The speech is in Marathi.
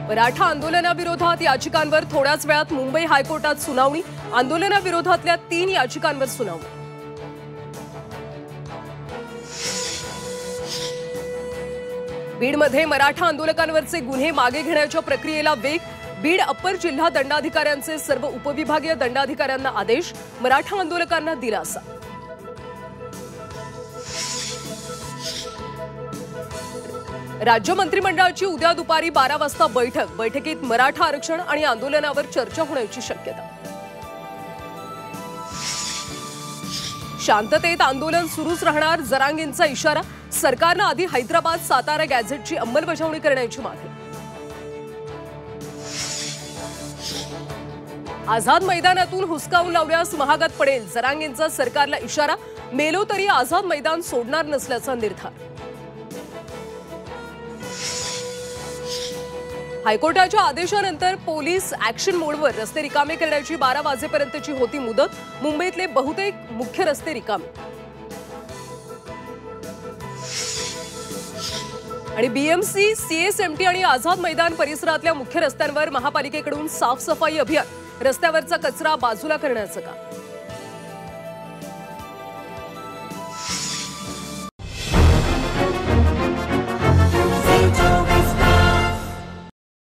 मराठा आंदोलनाविरोधात याचिकांवर थोड्याच वेळात मुंबई हायकोर्टात सुनावणी। आंदोलनाविरोधातल्या 3 याचिकांवर सुनावणी। बीडमध्ये मराठा आंदोलकांवरचे गुन्हे मागे घेण्याच्या प्रक्रियेला वेग। बीड अप्पर जिल्हा दंडाधिकाऱ्यांचे सर्व उपविभागीय दंडाधिकाऱ्यांना आदेश। मराठा आंदोलकांना दिलासा। राज्य मंत्रिमंडळाची उद्या दुपारी 12 वाजता बैठक। बैठकीत मराठा आरक्षण आणि आंदोलनावर चर्चा होण्याची शक्यता। शांततेत आंदोलन सुरूच राहणार, जरांगेंचा इशारा। सरकारने आधी हैदराबाद सातारा गॅझेटची अंमलबजावणी करण्याची मागणी। आझाद मैदानातून हुसकावून लावल्यास महागात पडेल, जरांगेंचा सरकारला इशारा। मेलो तरी आझाद मैदान सोडणार नसल्याचा निर्धार। हायकोर्टाच्या आदेशानंतर पोलीस ऍक्शन मोडवर रस्ते रिकामे करण्याची 12 वाजेपर्यंतची होती मुदत। मुंबईतले बहुतेक मुख्य रस्ते रिकामे। आणि बीएमसी, सीएसएमटी आणि आझाद मैदान परिसरातल्या मुख्य रस्त्यांवर महापालिकेकडून साफसफाई अभियान। रस्त्यावरचा कचरा बाजूला करण्याचं काम।